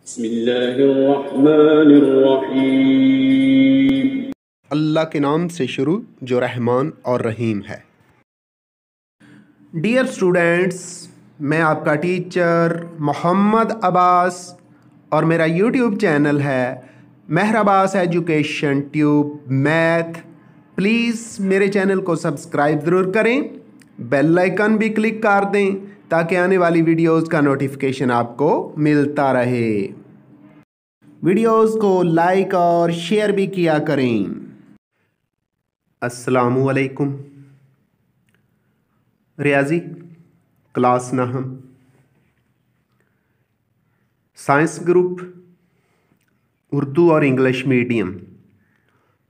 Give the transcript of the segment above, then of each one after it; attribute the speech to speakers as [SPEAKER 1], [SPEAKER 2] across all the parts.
[SPEAKER 1] बिस्मिल्लाहिर्रहमानिर्रहीम।
[SPEAKER 2] अल्लाह के नाम से शुरू जो रहमान और रहीम है। डियर स्टूडेंट्स, मैं आपका टीचर मोहम्मद अब्बास और मेरा यूट्यूब चैनल है Mehar Abbas education tube math. Please मेरे चैनल को सब्सक्राइब ज़रूर करें, बेल आइकन भी क्लिक कर दें ताकि आने वाली वीडियोज़ का नोटिफिकेशन आपको मिलता रहे। वीडियोज़ को लाइक और शेयर भी किया करें। अस्सलामुअलैकुम। रियाजी क्लास नाहम साइंस ग्रुप उर्दू और इंग्लिश मीडियम,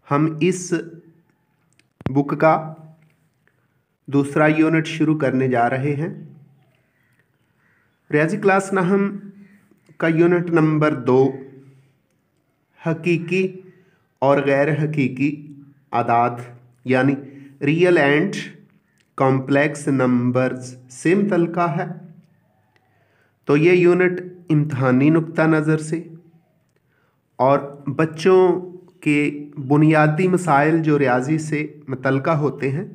[SPEAKER 2] हम इस बुक का दूसरा यूनिट शुरू करने जा रहे हैं। रियाजी क्लास नाहम का यूनिट नंबर 2, हकीकी और गैर हकीकी आदाद यानी रियल एंड कॉम्प्लेक्स नंबर्स से मुतल्लिक़ है। तो ये यूनिट इम्तहानी नुक्ता नज़र से और बच्चों के बुनियादी मसाइल जो रियाजी से मुतल्लिक़ होते हैं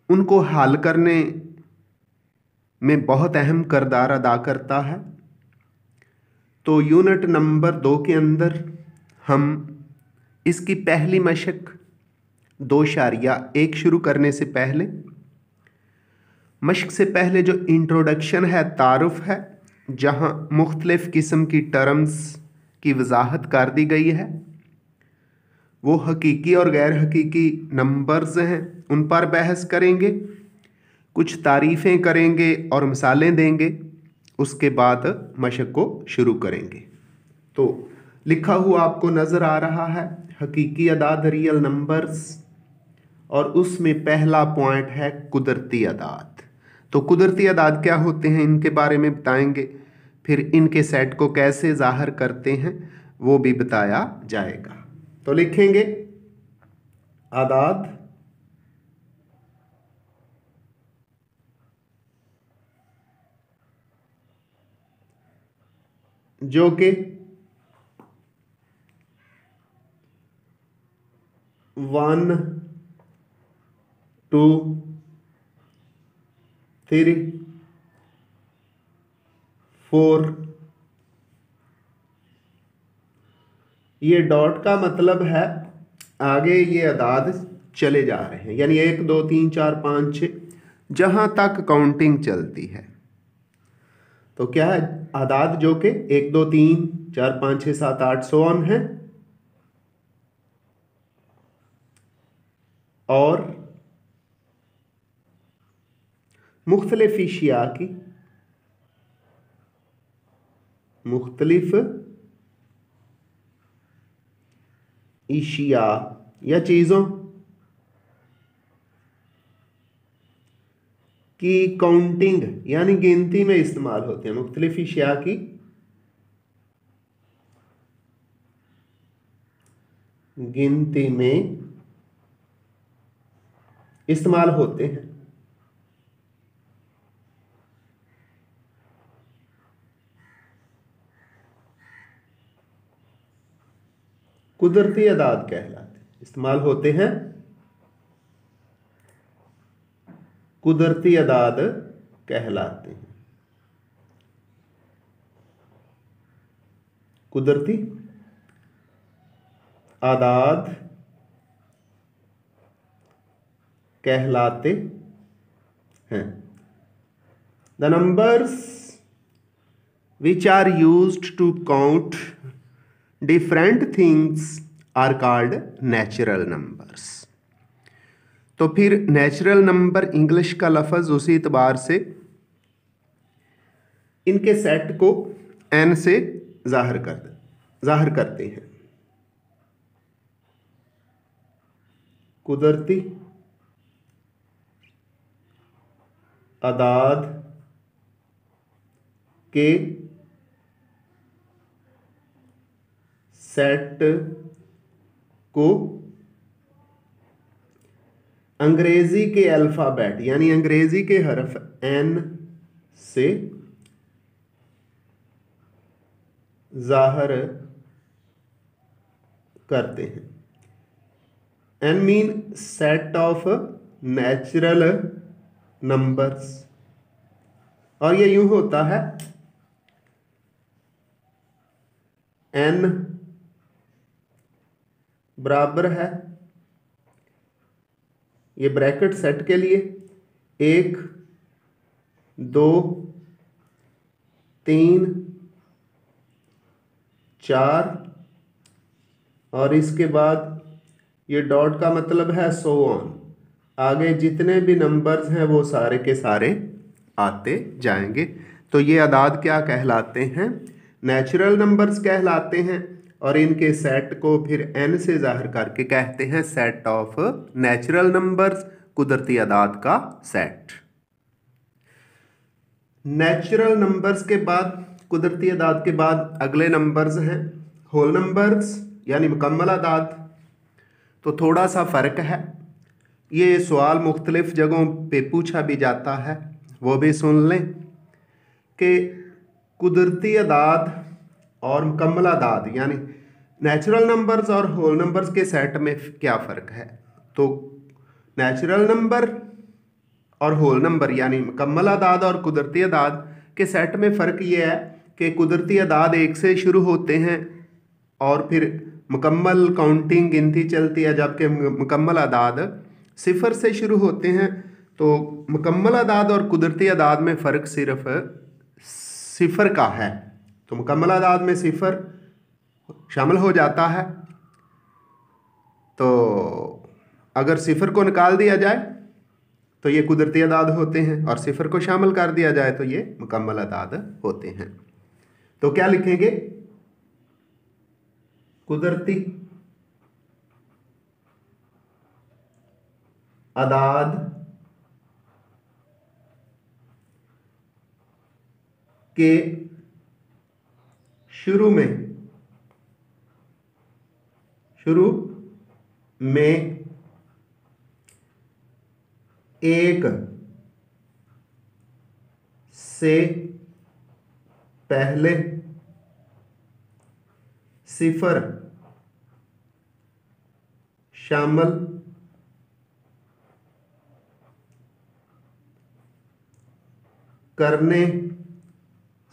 [SPEAKER 2] उनको हल करने में बहुत अहम किरदार अदा करता है। तो यूनिट नंबर 2 के अंदर हम इसकी पहली मशक 2.1 शुरू करने से पहले मशक से पहले जो इंट्रोडक्शन है, तारुफ है, जहाँ मुख्तलिफ़ किस्म की टर्म्स की वजाहत कर दी गई है, वो हकीकी और गैर हकीकी नंबर्स हैं, उन पर बहस करेंगे, कुछ तारीफ़ें करेंगे और मिसालें देंगे। उसके बाद मशक को शुरू करेंगे। तो लिखा हुआ आपको नज़र आ रहा है हकीकी अदाद रियल नंबर्स, और उसमें पहला पॉइंट है कुदरती अदाद। तो कुदरती अदाद क्या होते हैं इनके बारे में बताएंगे, फिर इनके सेट को कैसे ज़ाहिर करते हैं वो भी बताया जाएगा। तो लिखेंगे आदाद जो कि 1 2 3 4, ये डॉट का मतलब है आगे ये अदाद चले जा रहे हैं, यानी 1 2 3 4 5 6 जहां तक काउंटिंग चलती है। तो क्या है आदाद जो कि 1 2 3 4 5 6 7 8 सो ऑन है, और मुख्तलिफ इशिया की, मुख्तलिफ इशिया या चीज़ों की काउंटिंग यानी गिनती में इस्तेमाल होते हैं। मुख्तलिफ इशिया की गिनती में इस्तेमाल होते हैं। कुदरती अदाद कहलाते हैं, इस्तेमाल होते हैं कुदरती अदाद कहलाते हैं। कुदरती आदाद कहलाते हैं। The numbers which are used to count different things are called natural numbers. तो फिर नेचुरल नंबर इंग्लिश का लफ्ज़ उसी एतबार से इनके सेट को n से जाहिर करते हैं। कुदरती अदाद के सेट को अंग्रेजी के अल्फ़ाबेट यानी अंग्रेजी के हरफ n से जाहिर करते हैं। N mean set of natural numbers, और ये यूं होता है एन बराबर है, ये ब्रैकेट सेट के लिए 1 2 3 4, और इसके बाद ये डॉट का मतलब है सो ऑन, आगे जितने भी नंबर्स हैं वो सारे के सारे आते जाएंगे। तो ये अदाद क्या कहलाते हैं? नेचुरल नंबर्स कहलाते हैं, और इनके सेट को फिर n से जाहिर करके कहते हैं सेट ऑफ नेचुरल नंबर्स, कुदरती अदाद का सेट। नेचुरल नंबर्स के बाद, कुदरती अदाद के बाद अगले नंबर्स हैं होल नंबर्स यानी मुकम्मल अदाद। तो थोड़ा सा फ़र्क है, ये सवाल मुख्तलिफ जगहों पे पूछा भी जाता है, वो भी सुन लें कि कुदरती अदाद और मुकम्मल अदाद यानी नेचुरल नंबर्स और होल नंबर्स के सेट में क्या फ़र्क है। तो नेचुरल नंबर और होल नंबर यानी मुकम्मल अदाद और कुदरती अदाद के सेट में फ़र्क ये है कि कुदरती अदाद 1 से शुरू होते हैं और फिर मुकम्मल काउंटिंग गिनती चलती है, जबकि मुकम्मल अदाद 0 से शुरू होते हैं। तो मुकम्मल अदाद और कुदरती अदाद में फ़र्क सिर्फ 0 का है। तो मुकम्मल अदाद में 0 शामिल हो जाता है, तो अगर 0 को निकाल दिया जाए तो ये कुदरती अदाद होते हैं, और 0 को शामिल कर दिया जाए तो ये मुकम्मल अदाद होते हैं। तो क्या लिखेंगे? कुदरती अदाद के शुरू में एक से पहले 0 शामिल करने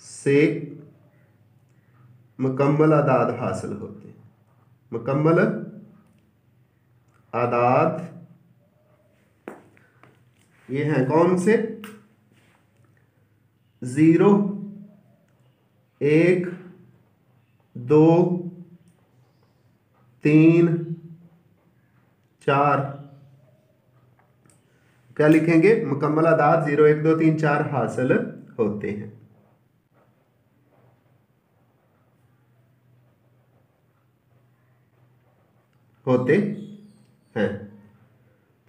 [SPEAKER 2] से मुकम्मल अदाद हासिल होते हैं। मुकम्मल अदाद ये हैं कौन से? 0 1 2 3 4। क्या लिखेंगे? मुकम्मल अदाद 0 1 2 3 4 हासिल होते हैं। होते हैं।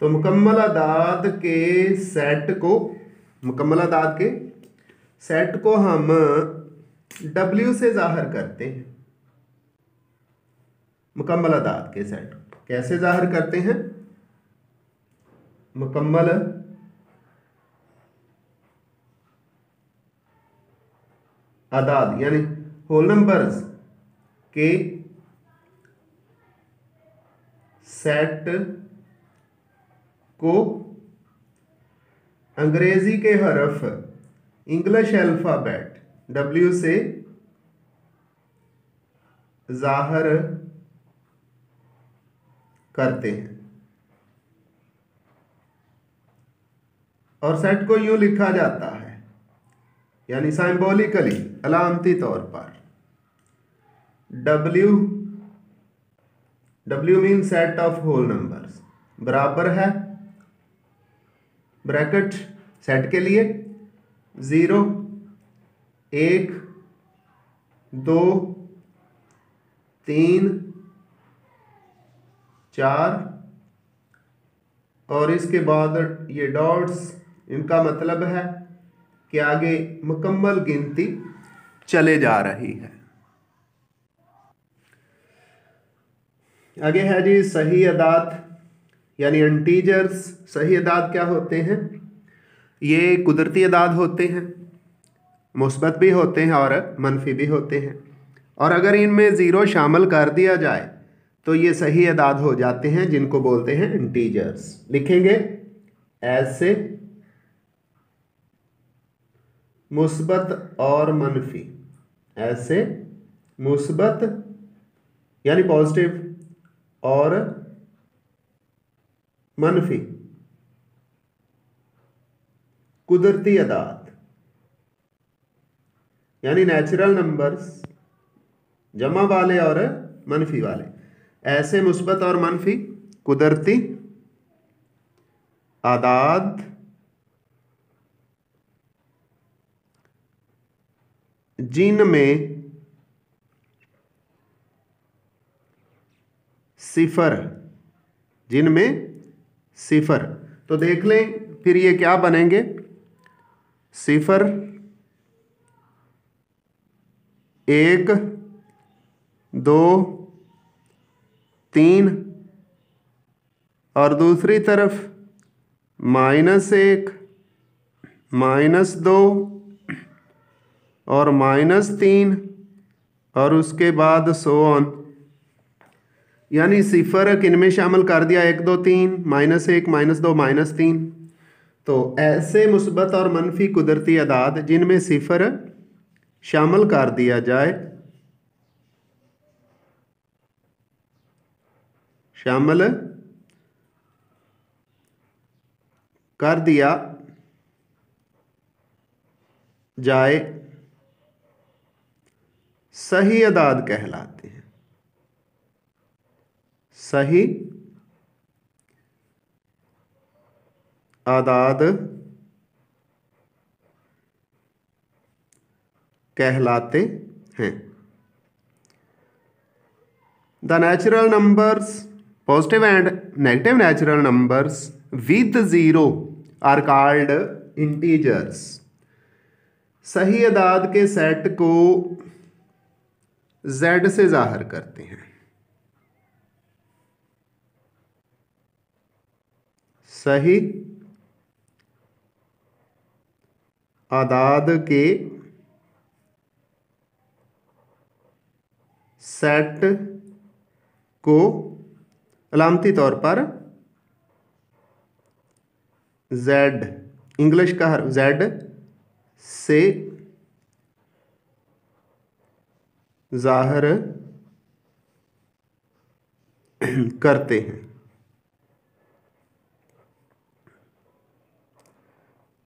[SPEAKER 2] तो मुकम्मल अदाद के सेट को, मुकम्मल अदाद के सेट को हम W से जाहिर करते हैं। मुकम्मल अदाद के सेट कैसे जाहिर करते हैं? मुकम्मल अदाद यानी होल नंबर्स के सेट को अंग्रेजी के हरफ इंग्लिश अल्फ़ाबेट W से जाहिर करते हैं, और सेट को यूं लिखा जाता है यानी सिंबॉलिकली अलामती तौर पर W mean set of whole numbers बराबर है ब्रैकेट सेट के लिए 0 1 2 3 4, और इसके बाद ये डॉट्स, इनका मतलब है कि आगे मुकम्मल गिनती चले जा रही है। आगे है जी सही अदाद यानी इंटीजर्स। सही अदाद क्या होते हैं? ये कुदरती अदाद होते हैं, मुस्बत भी होते हैं और मनफी भी होते हैं। और अगर इनमें ज़ीरो शामिल कर दिया जाए तो ये सही अदाद हो जाते हैं, जिनको बोलते हैं इंटीजर्स। लिखेंगे ऐसे मुस्बत और मनफी, ऐसे मुस्बत यानी पॉजिटिव और मनफी कुदरती अदाद यानी नेचुरल नंबर्स, जमा वाले और मनफी वाले, ऐसे मुस्बत और मनफी कुदरती आदाद जिनमें सिफर, जिनमें सिफर, तो देख लें फिर ये क्या बनेंगे, सिफर, एक, दो, तीन, और दूसरी तरफ -1, -2 और -3 और उसके बाद सो ऑन। यानी सिफर किन में शामिल कर दिया, 1, 2, 3, -1, -2, -3। तो ऐसे मुस्बत और मनफी कुदरती अदाद जिनमें सिफर शामिल कर दिया जाए, शामिल कर दिया जाए, सही अदाद कहलाते हैं, सही आदाद कहलाते हैं। The natural numbers, positive and negative natural numbers with zero are called integers. सही अदाद के सेट को Z से जाहिर करते हैं। सही आदाद के सेट को अलामती तौर पर Z, इंग्लिश का हर्फ Z से जाहिर करते हैं।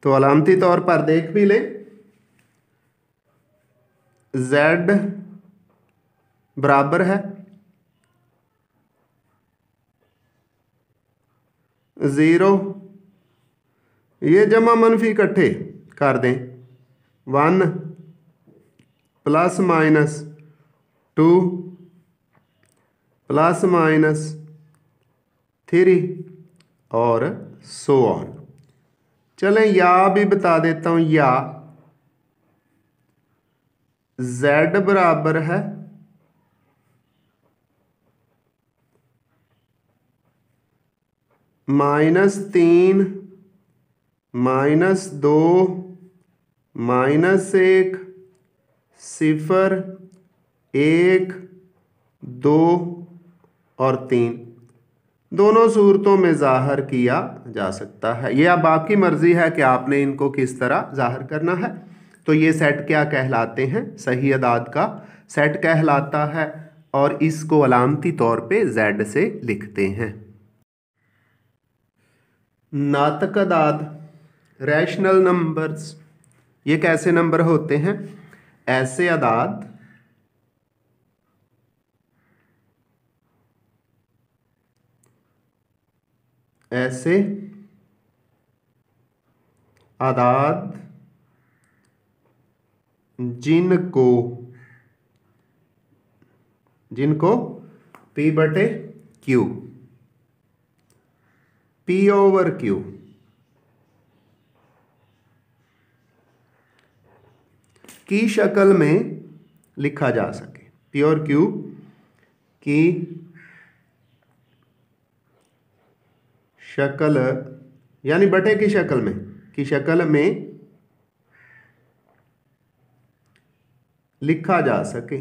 [SPEAKER 2] तो अलामती तौर पर देख भी लें, Z बराबर है 0, ये जमा मनफी इकट्ठे कर दें, 1 ±2 ±3 और सो ऑन। चलें या भी बता देता हूं, या Z बराबर है -3 -2 -1 0 1 2 और 3, दोनों सूरतों में ज़ाहिर किया जा सकता है। ये अब आपकी मर्ज़ी है कि आपने इनको किस तरह ज़ाहिर करना है। तो ये सेट क्या कहलाते हैं, सही अदाद का सेट कहलाता है, और इसको अलामती तौर पे Z से लिखते हैं। नातक अदाद, रैशनल नंबर्स, ये कैसे नंबर होते हैं, ऐसे अदाद ऐसे आदाद जिनको P/Q, P/Q की शक्ल में लिखा जा सके, P और Q की शक्ल यानी बटे की शक्ल में लिखा जा सके।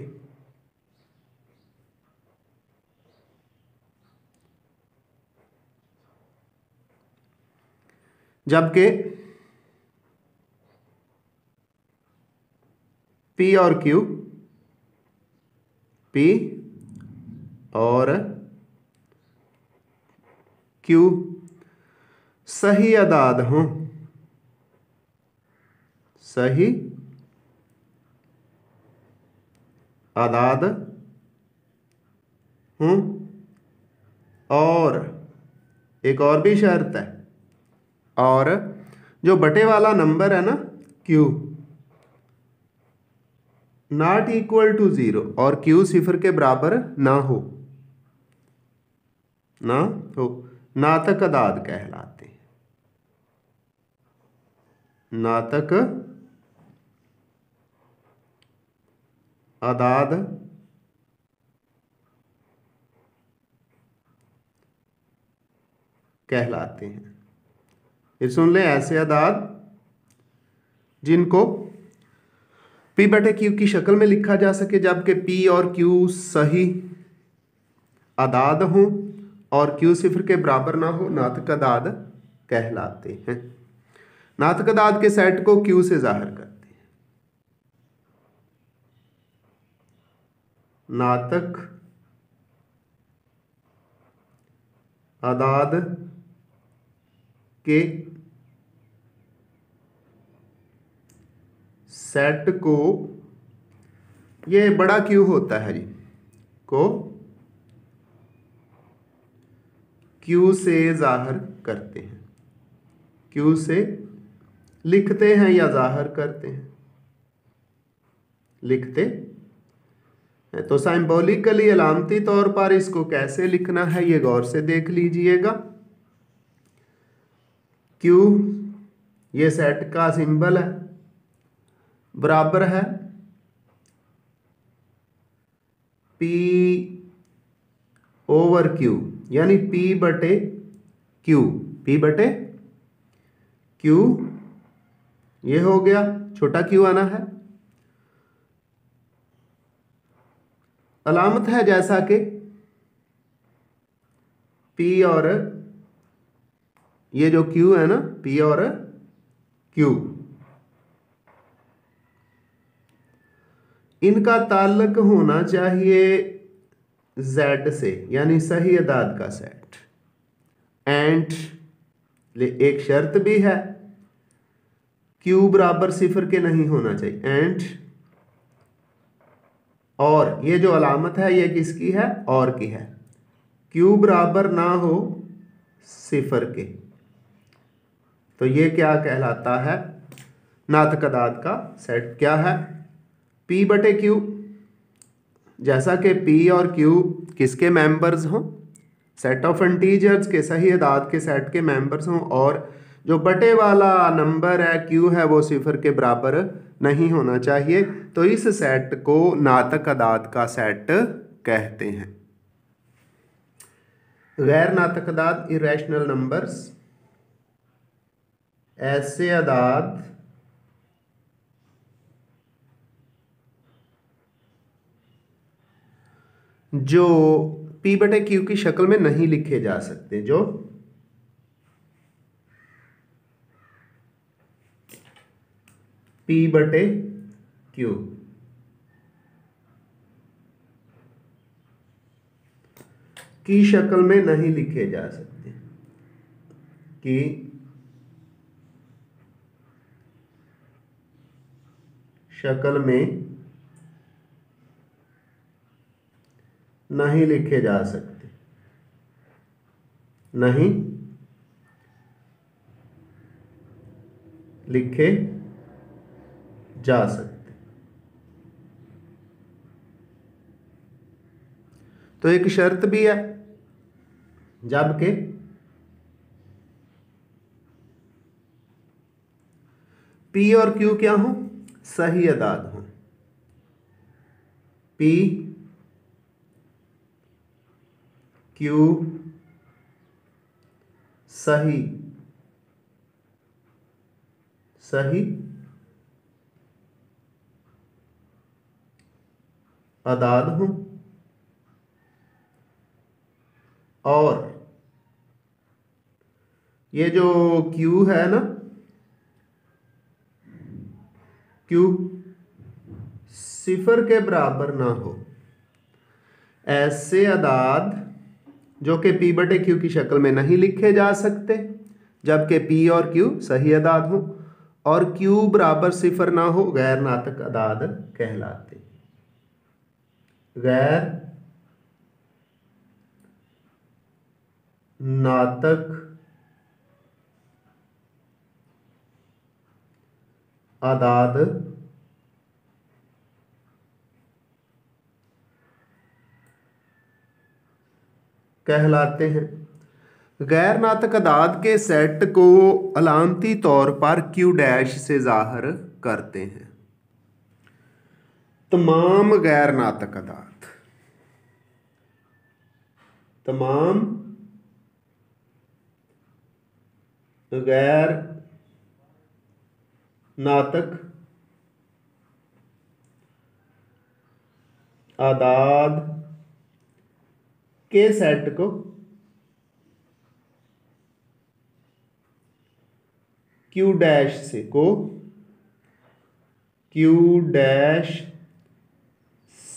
[SPEAKER 2] जबकि पी और क्यू, पी और क्यू सही अदाद हों, सही आदाद हों, और एक और भी शर्त है, और जो बटे वाला नंबर है ना q नॉट इक्वल टू 0 और q सिफर के बराबर ना हो, ना हो, नातक अदाद कहलाते हैं, नातक अदाद कहलाते हैं। फिर सुन ले, ऐसे अदाद जिनको p बटे q की शक्ल में लिखा जा सके जबकि p और q सही अदाद हों और q सिफर के बराबर ना हो, नातक अदाद कहलाते हैं। नातक अदाद के सेट को q से जाहिर करते हैं। नातक अदाद के सेट को, ये बड़ा क्यू होता है जी, को क्यू से जाहिर करते हैं, क्यू से लिखते हैं या जाहिर करते हैं, लिखते हैं। तो सिंबॉलिकली अलामती तौर पर इसको कैसे लिखना है ये गौर से देख लीजिएगा। क्यू ये सेट का सिंबल है, बराबर है P ओवर Q, यानी P बटे Q, P बटे Q, ये हो गया, छोटा Q आना है। अलामत है जैसा कि P और ये जो Q है ना, P और Q, इनका ताल्लुक होना चाहिए Z से, यानी सही अदाद का सेट। एंड एक शर्त भी है, Q बराबर सिफर के नहीं होना चाहिए, एंड और ये जो अलामत है ये किसकी है, और की है, Q बराबर ना हो सिफर के, तो ये क्या कहलाता है, नातक अदाद का सेट क्या है, P बटे Q, जैसा कि P और Q किसके मेंबर्स हों, सेट ऑफ इंटीजर्स के सही अदाद के सेट के मेंबर्स हों, और जो बटे वाला नंबर है Q है वो सिफर के बराबर नहीं होना चाहिए, तो इस सेट को नातक अदाद का सेट कहते हैं। गैर नातक अदाद इरेशनल नंबर्स, ऐसे अदाद जो P बटे Q की शक्ल में नहीं लिखे जा सकते, जो P बटे Q की शक्ल में नहीं लिखे जा सकते, की शक्ल में नहीं लिखे जा सकते, नहीं लिखे जा सकते। तो एक शर्त भी है, जबकि P और Q क्या हो, सही अदाद हो, P Q सही सही अदाद हो, और ये जो क्यू है ना, क्यू सिफर के बराबर ना हो, ऐसे अदाद जो कि पी बटे क्यू की शक्ल में नहीं लिखे जा सकते, जबकि पी और क्यू सही अदाद हो, और क्यू बराबर सिफर ना हो, गैर नातक अदाद कहलाते। गैर नातक अदाद कहलाते हैं। गैर नातक अदाद के सेट को अलामती तौर पर क्यू डैश से जाहिर करते हैं। तमाम गैर नातक अदाद, तमाम गैर नातक आदाद के सेट को क्यू डैश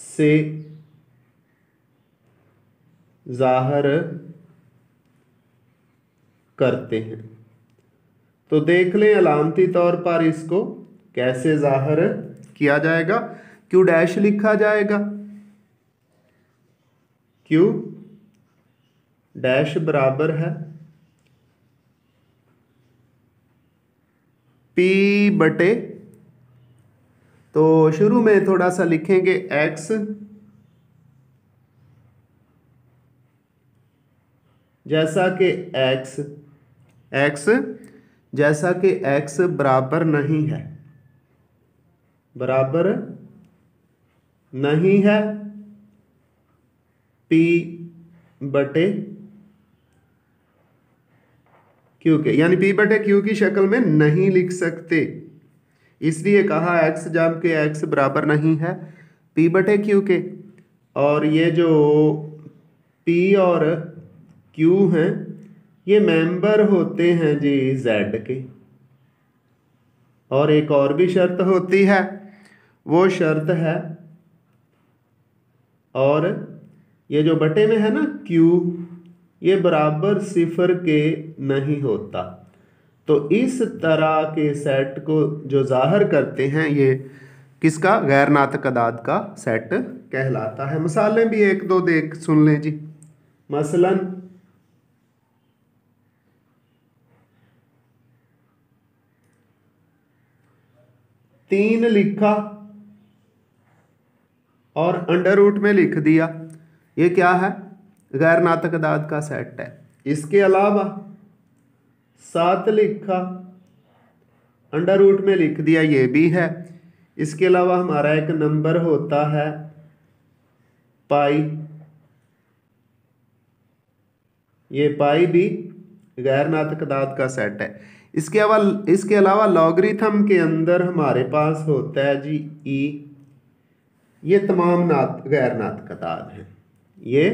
[SPEAKER 2] से जाहिर करते हैं। तो देख लें अलामती तौर पर इसको कैसे जाहिर किया जाएगा। क्यू डैश लिखा जाएगा, क्यू डैश बराबर है पी बटे, तो शुरू में थोड़ा सा लिखेंगे एक्स जैसा कि एक्स बराबर नहीं है पी बटे क्यू के, यानी पी बटे क्यू की शक्ल में नहीं लिख सकते, इसलिए कहा एक्स जबकि एक्स बराबर नहीं है पी बटे क्यू के। और ये जो पी और क्यू हैं ये मेंबर होते हैं जी जेड के। और एक और भी शर्त होती है, वो शर्त है, और ये जो बटे में है ना क्यू, ये बराबर सिफर के नहीं होता। तो इस तरह के सेट को जो जाहिर करते हैं ये किसका, गैर नातक अदाद का सेट कहलाता है। मिसालें भी एक दो देख सुन लें जी। मसलन तीन लिखा और अंडर रूट में लिख दिया, ये क्या है, गैर नातक अदाद का सेट है। इसके अलावा 7 लिखा अंडर रूट में लिख दिया, ये भी है। इसके अलावा हमारा एक नंबर होता है पाई, ये पाई भी गैर नातक अदाद का सेट है। इसके अलावा लॉगरिथम के अंदर हमारे पास होता है जी ई, ये तमाम गैर नातक अदाद हैं, ये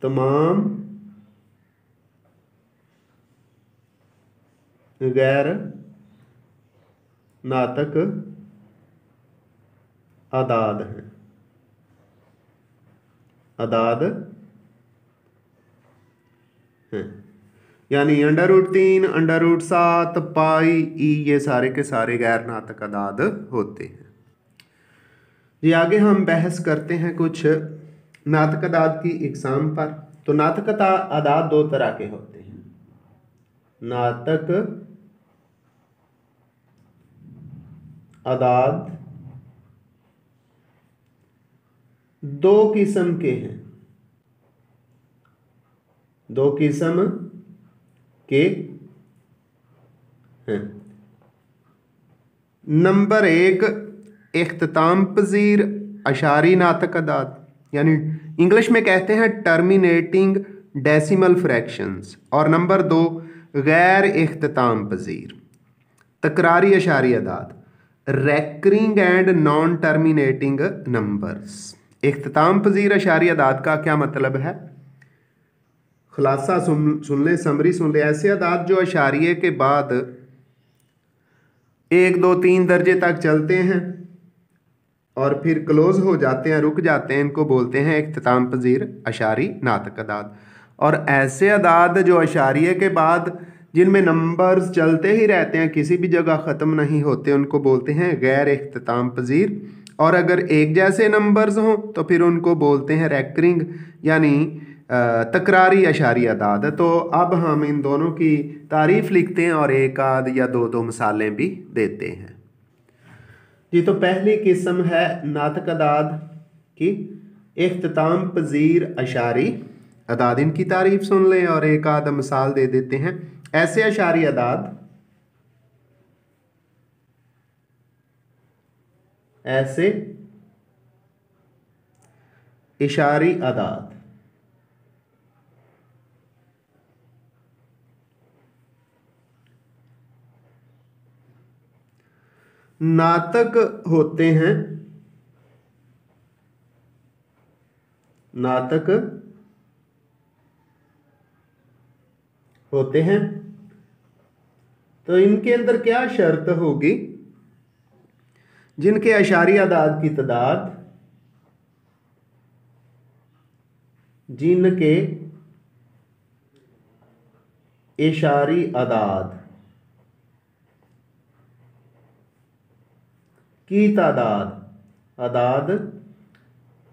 [SPEAKER 2] तमाम गैर नातक अदाद हैं, यानी अंडर रूट 3, अंडर रूट 7, पाई, ई, ये सारे के सारे गैर नातक अदाद होते हैं। ये आगे हम बहस करते हैं कुछ नातक अदाद की इकसाम पर। तो नातक अदाद दो तरह के होते हैं। नातक अदाद दो किस्म के हैं, दो किस्म के हैं। नंबर 1 इख्तिताम पजीर अशारी नातक अदाद, यानी इंग्लिश में कहते हैं टर्मिनेटिंग डेसिमल फ्रैक्शंस। और नंबर 2 गैर इख्तिताम पजीर तकरारी अशारी अदाद, recurring and non terminating numbers. इख्तिताम पजीर अशारी अदाद का क्या मतलब है, खुलासा सुन लें, समरी सुन लें। ऐसे अदाद जो अशारिये के बाद 1 2 3 दर्जे तक चलते हैं और फिर क्लोज हो जाते हैं, रुक जाते हैं, इनको बोलते हैं इख्तिताम पजीर अशारी नातक अदाद। और ऐसे अदाद जो अशारिये के बाद जिनमें नंबर्स चलते ही रहते हैं, किसी भी जगह ख़त्म नहीं होते, उनको बोलते हैं गैर इख्तिताम पजीर। और अगर एक जैसे नंबर्स हों तो फिर उनको बोलते हैं रैकरिंग यानी तकरारी अशारी अदाद। तो अब हम इन दोनों की तारीफ़ लिखते हैं और एक आध या दो दो मिसालें भी देते हैं जी। तो पहली किस्म है नातक अदाद की इख्तिताम पजीर अशारी अदाद। इनकी तारीफ़ सुन लें और एक आध मिसाल दे देते हैं। ऐसे अशारी अदाद, ऐसे इशारी अदाद नातक होते हैं, नातक होते हैं। तो इनके अंदर क्या शर्त होगी? जिनके अशारी अदाद की तादाद, जिनके इशारी अदाद की तादाद, अदाद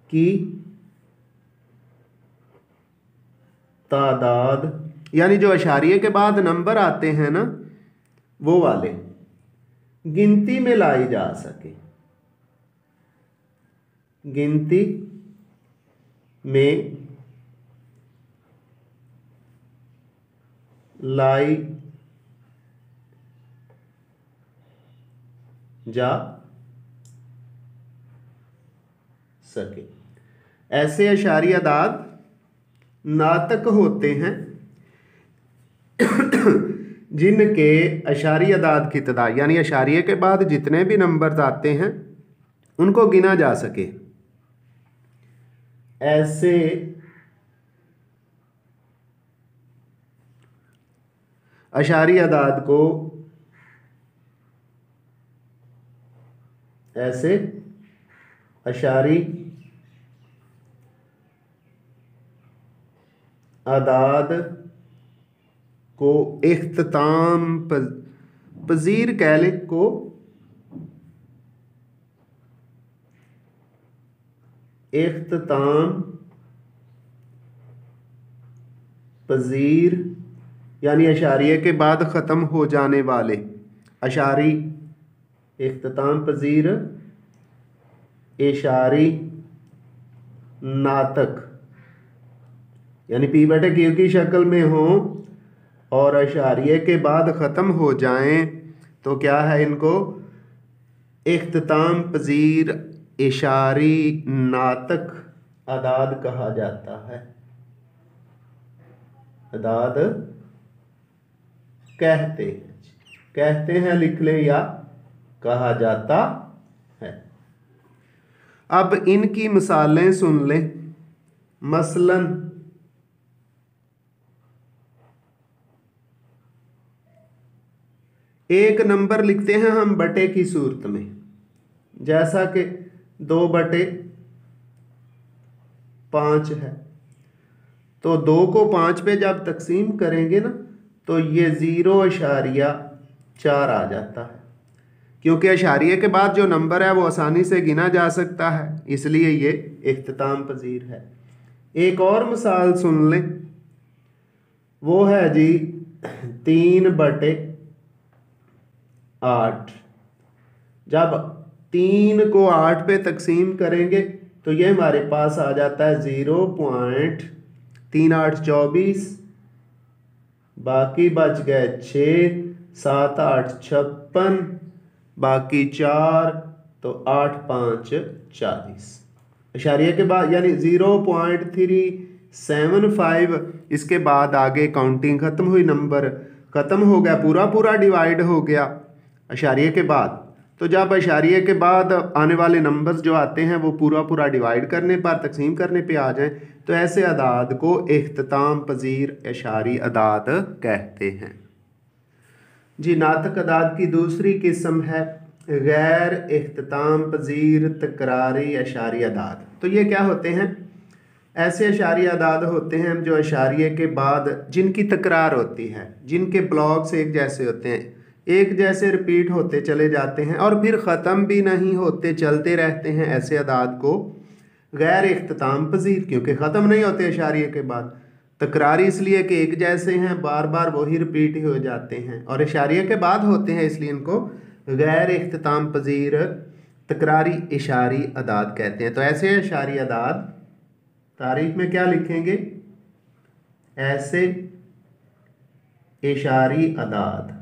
[SPEAKER 2] की तादाद यानी जो अशारिये के बाद नंबर आते हैं ना, वो वाले गिनती में लाई जा सके, गिनती में लाई जा सके। ऐसे अशारी अदाद नातक होते हैं जिनके अशारी अदाद की तादाद यानी अशारिये के बाद जितने भी नंबर्स आते हैं उनको गिना जा सके। ऐसे अशारी अदाद को, ऐसे अशारी अदाद को इख्तिताम पजीर कह लें, को इख्तिताम पजीर यानी अशारिये के बाद ख़त्म हो जाने वाले अशारी इख्तिताम पजीर इशारी नातक यानी पी बटे क्यू की शक्ल में हो और अशारिये के बाद ख़त्म हो जाएं तो क्या है? इनको इख्तिताम पजीर इशारी नातक अदाद कहा जाता है। अदाद कहते हैं लिख ले या कहा जाता है। अब इनकी मिसालें सुन लें। मसलन एक नंबर लिखते हैं हम बटे की सूरत में, जैसा कि 2/5 है। तो 2 को 5 पे जब तकसीम करेंगे ना तो ये 0.4 आ जाता है, क्योंकि अशारिये के बाद जो नंबर है वो आसानी से गिना जा सकता है, इसलिए ये इख्तिताम पजीर है। एक और मिसाल सुन लें, वो है जी 3/8। जब 3 को 8 पे तकसीम करेंगे तो ये हमारे पास आ जाता है 0.3 8 24, बाकी बच गए 6, 7 8 56, बाकी 4 तो 8 5 40। इशारिये के बाद यानी 0.375, इसके बाद आगे काउंटिंग ख़त्म हुई, नंबर ख़त्म हो गया, पूरा डिवाइड हो गया इशारिये के बाद। तो जब अशारिये के बाद आने वाले नंबर्स जो आते हैं वो पूरा पूरा डिवाइड करने पर, तकसीम करने पे आ जाएं, तो ऐसे अदाद को इख्तिताम पजीर अशारी अदाद कहते हैं। जी, नातक अदाद की दूसरी किस्म है गैर इख्तिताम पजीर तकरारी अशारी अदाद। तो ये क्या होते हैं? ऐसे अशारी अदाद होते हैं जो अशारिये के बाद जिनकी तकरार होती है, जिनके ब्लॉक्स एक जैसे होते हैं, एक जैसे रिपीट होते चले जाते हैं और फिर ख़त्म भी नहीं होते, चलते रहते हैं। ऐसे अदाद को गैर इख्तिताम पजीर, क्योंकि ख़त्म नहीं होते अशारिये के बाद, तकरारी इसलिए कि एक जैसे हैं, बार बार वही रिपीट हो जाते हैं, और अशारिये के बाद होते हैं, इसलिए इनको गैर इख्तिताम पजीर तकरारी इशारी अदाद कहते हैं। तो ऐसे अशारी अदाद तारीख में क्या लिखेंगे? ऐसे इशारी अदाद।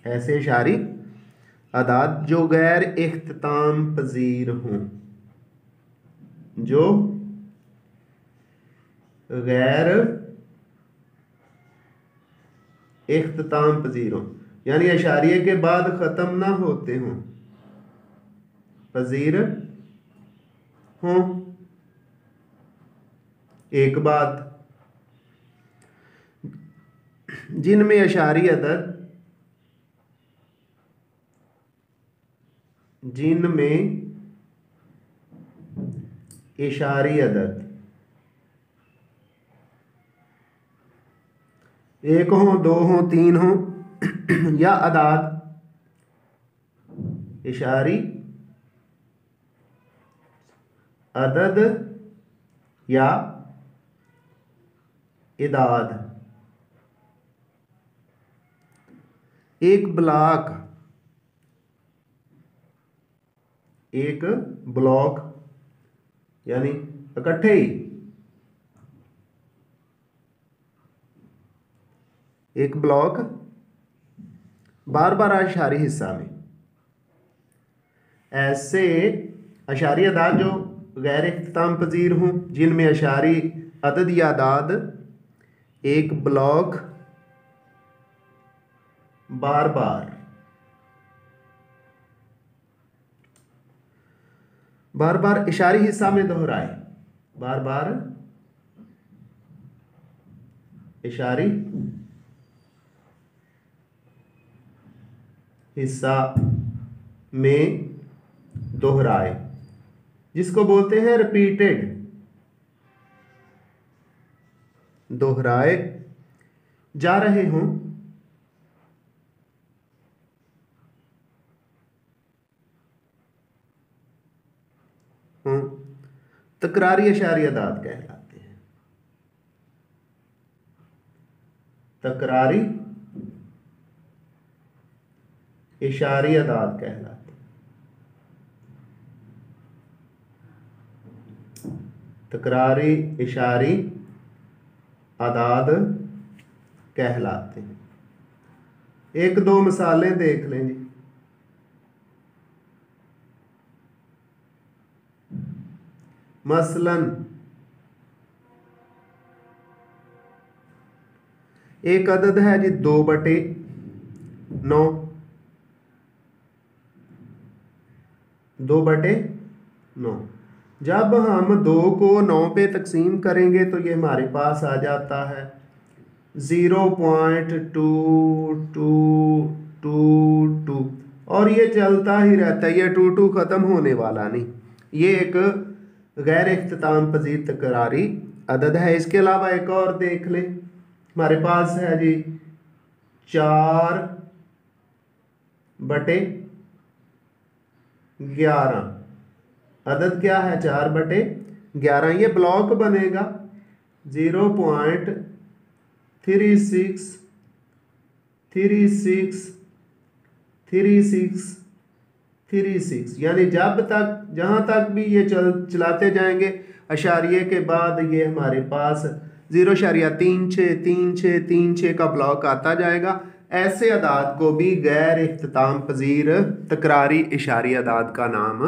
[SPEAKER 2] ऐसे इशारी अदाद जो गैर इख्तिताम पजीर हों, जो गैर इख्तिताम पजीर हों, यानी अशारिये के बाद ख़त्म ना होते हों, पजीर हों। एक बात, जिनमें अशारी अदद, जिनमें इशारी अदद एक हो, दो हो, तीन हो, या अदाद इशारी अदद या इदाद। एक ब्लॉक, एक ब्लॉक यानी इकट्ठे ही एक ब्लॉक बार बार अशारी हिस्सा में। ऐसे अशारी अदाद जो गैर इख्तिताम पजीर हों, जिनमें अशारी अदद या अदाद एक ब्लॉक बार बार इशारी हिस्सा में दोहराए, बार बार इशारी हिस्सा में दोहराए, जिसको बोलते हैं रिपीटेड, दोहराए जा रहे हों, तकरारी अशारी अदाद कहलाते हैं। तकरारी इशारी अदाद कहलाते हैं। तकरारी इशारी अदाद कहलाते हैं। एक दो मिसालें देख लें जी। मसलन एक अदद है जी 2/9, 2/9। जब हम 2 को 9 पे तकसीम करेंगे तो ये हमारे पास आ जाता है 0.2222, और ये चलता ही रहता है, ये 2 ख़त्म होने वाला नहीं। ये एक गैर इख्तिताम पजीर तकरारी अदद है। इसके अलावा एक और देख लें, हमारे पास है जी 4/11। अदद क्या है? 4/11। ये ब्लॉक बनेगा 0.36363636, यानी जब तक जहाँ तक भी ये चलाते जाएंगे अशारिये के बाद ये हमारे पास 0.363636 का ब्लॉक आता जाएगा। ऐसे अदाद को भी गैर इख्तिताम पजीर तकरारी इशारी अदाद का नाम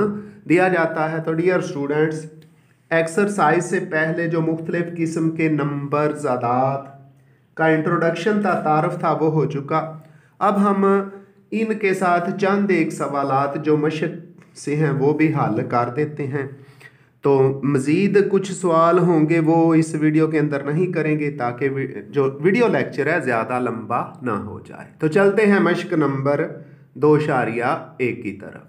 [SPEAKER 2] दिया जाता है। तो डियर स्टूडेंट्स, एक्सरसाइज से पहले जो मुख्तलिफ किस्म के नंबर्स, अदाद का इंट्रोडक्शन था, तारफ था, वो हो चुका। अब हम इनके साथ चंद एक सवालात जो मशक से हैं वो भी हल कर देते हैं। तो मज़ीद कुछ सवाल होंगे वो इस वीडियो के अंदर नहीं करेंगे ताकि जो वीडियो लेक्चर है ज़्यादा लंबा ना हो जाए। तो चलते हैं मशक नंबर 2.1 की तरफ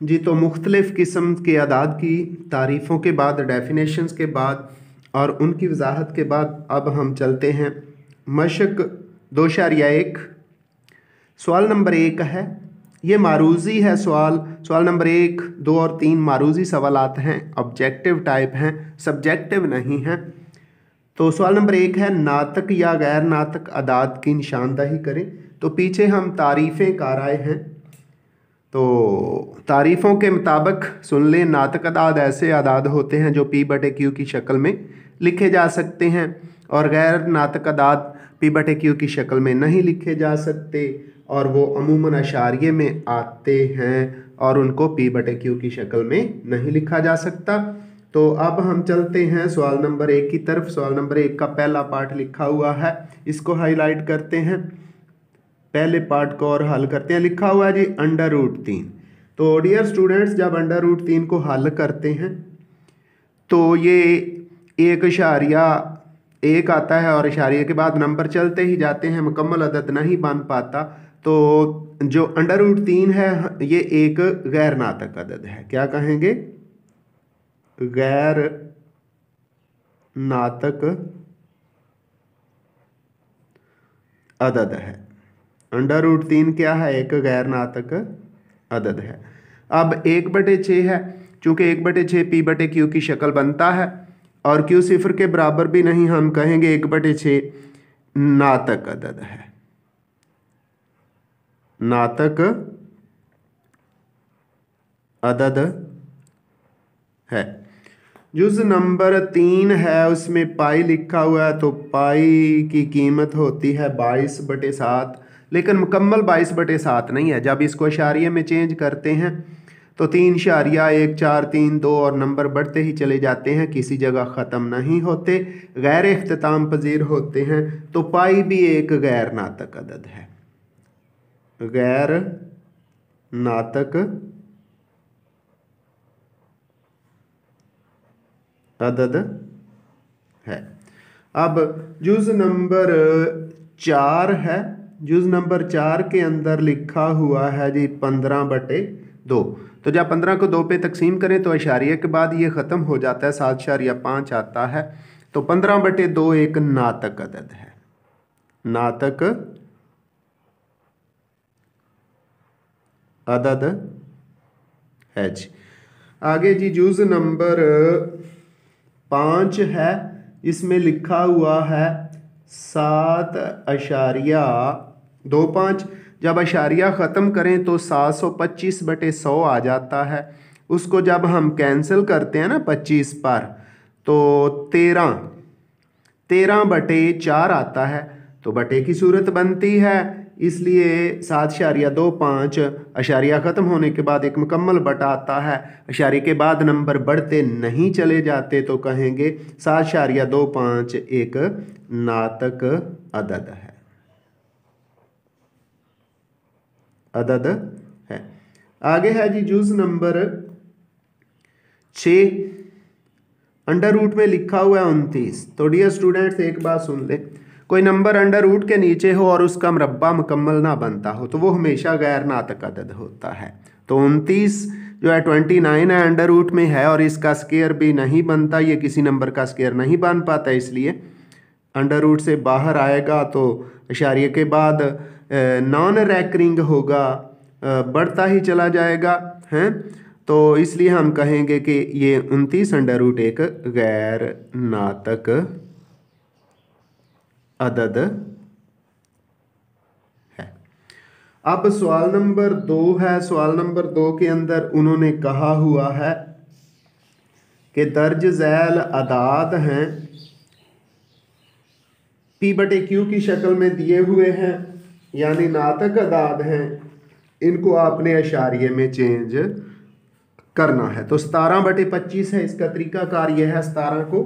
[SPEAKER 2] जी। तो मुख्तलिफ़ किस्म के अदाद की तारीफ़ों के बाद, डेफिनेशंस के बाद और उनकी वजाहत के बाद अब हम चलते हैं मशक 2.1। सवाल नंबर 1 है, ये मारूज़ी है। सवाल नंबर 1, 2 और 3 मारूज़ी सवालात हैं, ऑब्जेक्टिव टाइप हैं, सब्जेक्टिव नहीं हैं। तो सवाल नंबर 1 है, नातक या गैर नातक अदाद की निशानदही करें। तो पीछे हम तारीफ़ें कर आए हैं, तो तारीफ़ों के मुताबिक सुन लें। नातक अदाद ऐसे अदाद होते हैं जो P/Q की शक्ल में लिखे जा सकते हैं, और गैर नातक अदाद P/Q की शक्ल में नहीं लिखे जा सकते, और वो अमूमन अशारिये में आते हैं और उनको P/Q की शक्ल में नहीं लिखा जा सकता। तो अब हम चलते हैं सवाल नंबर 1 की तरफ। सवाल नंबर 1 का पहला पार्ट लिखा हुआ है, इसको हाईलाइट करते हैं, पहले पार्ट को और हल करते हैं। लिखा हुआ है जी √3। तो डियर स्टूडेंट्स, जब √3 को हल करते हैं तो ये 1.1 आता है और इशारिये के बाद नंबर चलते ही जाते हैं, मुकम्मल अदद नहीं बन पाता। तो जो √3 है ये एक गैर नातक अदद है। क्या कहेंगे? गैर नातक अदद है। √3 क्या है? एक गैर नातक अदद है। अब 1/6 है, चूँकि 1/6 P/Q की शक्ल बनता है और Q 0 के बराबर भी नहीं, हम कहेंगे 1/6 नातक अदद है। नातक अदद है। जुज़ नंबर 3 है, उसमें पाई लिखा हुआ है, तो पाई की कीमत होती है 22/7, लेकिन मुकम्मल 22/7 नहीं है। जब इसको इशारिये में चेंज करते हैं तो 3.1, 4, 3, 2 और नंबर बढ़ते ही चले जाते हैं, किसी जगह ख़त्म नहीं होते, गैर इख्तिताम पजीर होते हैं। तो पाई भी एक गैर नातक अदद है, गैर नातक अदद है। अब जुज़ नंबर 4 है, जुज़ नंबर 4 के अंदर लिखा हुआ है जी 15/2। तो जब 15 को 2 पे तकसीम करें तो इशारिये के बाद ये ख़त्म हो जाता है, 7.5 आता है। तो 15/2 एक नातक अदद है, नातक अदद है जी। आगे जी जुज़ नंबर 5 है, इसमें लिखा हुआ है 7.25। जब अशारिया ख़त्म करें तो 725/100 आ जाता है। उसको जब हम कैंसिल करते हैं ना 25 पर, तो 13/4 आता है। तो बटे की सूरत बनती है, इसलिए 7.25 अशारिया ख़त्म होने के बाद एक मुकम्मल बटा आता है, अशारिये के बाद नंबर बढ़ते नहीं चले जाते, तो कहेंगे 7.25 एक नातक अदद है, अदद है। आगे है जी जुज़ नंबर 6, अंडर रूट में लिखा हुआ है 29। तो डियर स्टूडेंट्स एक बात सुन ले, कोई नंबर अंडर रूट के नीचे हो और उसका मुरब्बा मुकम्मल ना बनता हो तो वो हमेशा गैर नातक अदद होता है। तो 29 जो है 29 है, अंडर रूट में है और इसका स्केयर भी नहीं बनता, ये किसी नंबर का स्केयर नहीं बन पाता, इसलिए अंडर रूट से बाहर आएगा तो इशारिये के बाद नॉन रैकरिंग होगा, बढ़ता ही चला जाएगा, हैं। तो इसलिए हम कहेंगे कि ये 29 अंडर रूट एक गैर नातक अदद है। अब सवाल नंबर 2 है, सवाल नंबर 2 के अंदर उन्होंने कहा हुआ है कि दर्ज झैल अदाद हैं, P/Q की शक्ल में दिए हुए हैं, यानी नातक अदाद हैं, इनको आपने अशारिये में चेंज करना है। तो 17/25 है, इसका तरीकाकार यह है 17 को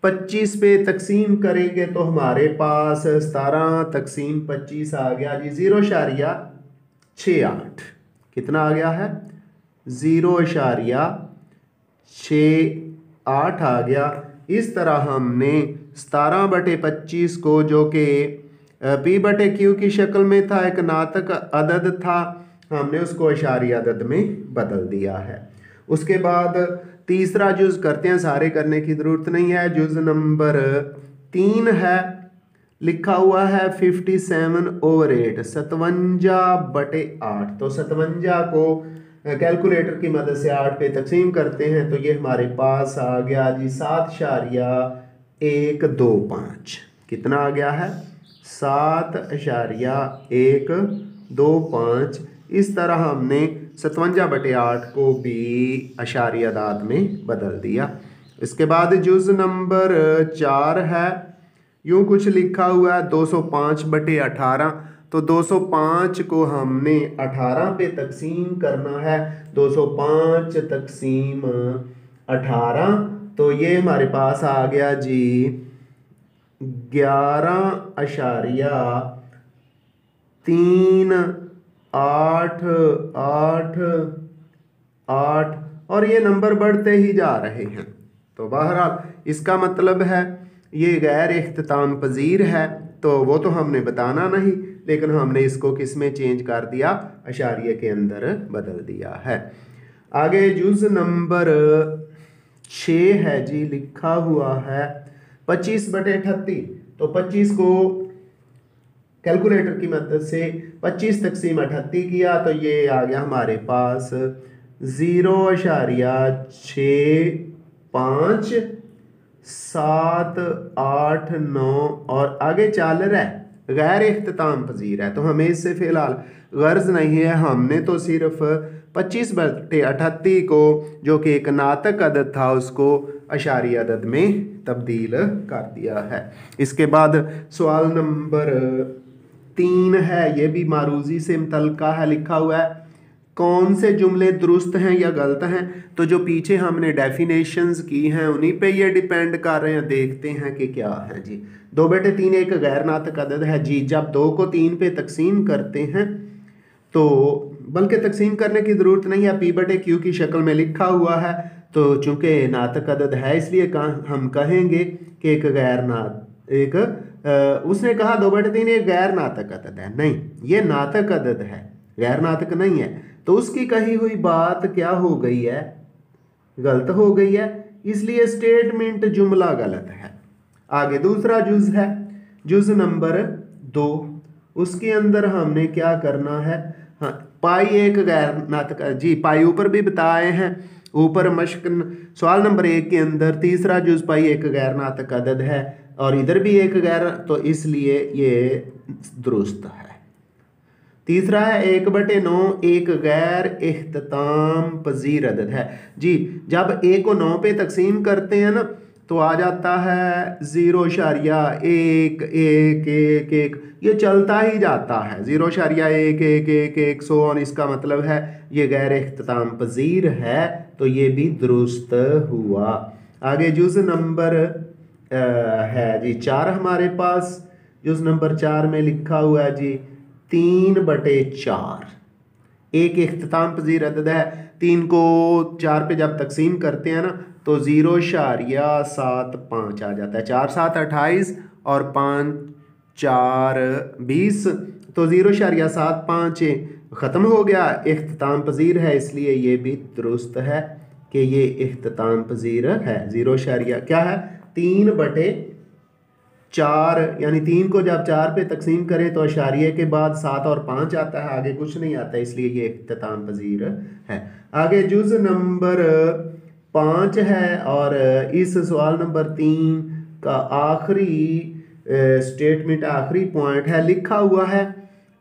[SPEAKER 2] 25 पे तकसीम करेंगे तो हमारे पास 17 तकसीम 25 आ गया जी 0.68। कितना आ गया है? 0.68 आ गया। इस तरह हमने 17/25 को, जो कि P/Q की शक्ल में था, एक नातक अदद था, हमने उसको अशारी अदद में बदल दिया है। उसके बाद तीसरा जुज़ करते हैं, सारे करने की ज़रूरत नहीं है। जुज़ नंबर 3 है, लिखा हुआ है 57/8, 57/8। तो 57 को कैलकुलेटर की मदद से 8 पे तकसीम करते हैं तो ये हमारे पास आ गया जी 7.125। कितना आ गया है? 7.125। इस तरह हमने 57/8 को भी अशारी अदाद में बदल दिया। इसके बाद जुज़ नंबर 4 है, यूँ कुछ लिखा हुआ है 205/18। तो 205 को हमने 18 पे तकसीम करना है, 205 तकसीम 18। तो ये हमारे पास आ गया जी 11.3888 और ये नंबर बढ़ते ही जा रहे हैं। तो बहरहाल इसका मतलब है ये गैर इख्तिताम पजीर है, तो वो तो हमने बताना नहीं, लेकिन हमने इसको किस में चेंज कर दिया? अशारिये के अंदर बदल दिया है। आगे जुज़ नंबर 6 है जी, लिखा हुआ है 25/38। तो 25 को कैलकुलेटर की मदद से 25 तकसीम 38 किया तो ये आ गया हमारे पास 0.789 और आगे चल रहा है गैर इख्तिताम पजीर है। तो हमें इससे फ़िलहाल गर्ज नहीं है, हमने तो सिर्फ 25/38 को, जो कि एक नातक अदद था, उसको अशारी अदद में तब्दील कर दिया है। इसके बाद सवाल नंबर 3 है, ये भी मारूजी से मुतल्लिका है। लिखा हुआ है कौन से जुमले दुरुस्त हैं या गलत हैं? तो जो पीछे हमने डेफिनेशंस की हैं उन्हीं पे ये डिपेंड कर रहे हैं। देखते हैं कि क्या है जी। 2/3 एक गैर नातक अदद है जी। जब 2 को 3 पे तकसीम करते हैं तो, बल्कि तकसीम करने की ज़रूरत नहीं है, P/Q की शक्ल में लिखा हुआ है, तो चूँकि नातक अदद है इसलिए हम कहेंगे कि एक गैर उसने कहा 2/3 एक गैर नातक अदद है। नहीं, ये नातक अदद है, गैर नातक नहीं है। तो उसकी कही हुई बात क्या हो गई है? गलत हो गई है, इसलिए स्टेटमेंट जुमला गलत है। आगे दूसरा जुज़ है, जुज़ नंबर 2। उसके अंदर हमने क्या करना है? हाँ, पाई एक गैर नातक जी, पाई ऊपर भी बताए हैं, ऊपर मश्क सवाल नंबर 1 के अंदर तीसरा जुज़ पाई एक गैर नातक अदद है और इधर भी एक गैर, तो इसलिए ये दुरुस्त है। तीसरा है 1/9 एक गैर इख्तिताम पजीर अदद है जी। जब 1 को 9 पे तकसीम करते हैं ना तो आ जाता है 0.11111, ये चलता ही जाता है 0.11111 100। इसका मतलब है ये गैर इख्तिताम पजीर है, तो ये भी दुरुस्त हुआ। आगे जुज़ नंबर है जी 4 हमारे पास। जुज़ नंबर 4 में लिखा हुआ है जी 3/4 एक इख्तिताम पजीर अदद है। 3 को 4 पे जब तकसीम करते हैं ना तो 0.75 आ जाता है। 4 7 28 और 5 4 20, तो 0.75 ख़त्म हो गया, इख्तिताम पजीर है, इसलिए ये भी दुरुस्त है कि ये इख्तिताम पजीर है। 0 क्या है? 3/4, यानी 3 को जब 4 पे तकसीम करें तो अशारिये के बाद 7 और 5 आता है, आगे कुछ नहीं आता, इसलिए ये इख्तिताम पजीर है। आगे जुज़ नंबर 5 है और इस सवाल नंबर 3 का आखिरी स्टेटमेंट, आखिरी पॉइंट है, लिखा हुआ है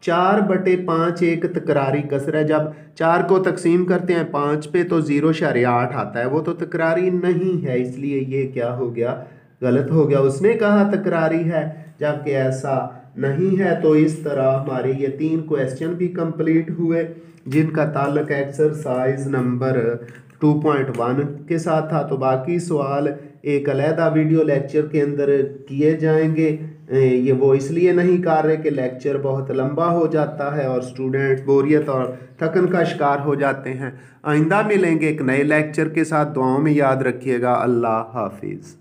[SPEAKER 2] 4/5 एक तकरारी कसर है। जब 4 को तकसीम करते हैं 5 पे तो 0.8 आता है, वो तो तकरारी नहीं है, इसलिए ये क्या हो गया? गलत हो गया। उसने कहा तकरारी है जबकि ऐसा नहीं है। तो इस तरह हमारे ये 3 क्वेश्चन भी कंप्लीट हुए जिनका ताल्लुक एक्सरसाइज नंबर 2.1 के साथ था। तो बाकी सवाल एक अलहदा वीडियो लेक्चर के अंदर किए जाएंगे। ये वो इसलिए नहीं कर रहे कि लेक्चर बहुत लंबा हो जाता है और स्टूडेंट बोरियत और थकन का शिकार हो जाते हैं। आइंदा मिलेंगे एक नए लेक्चर के साथ। दुआओं में याद रखिएगा। अल्लाह हाफिज़।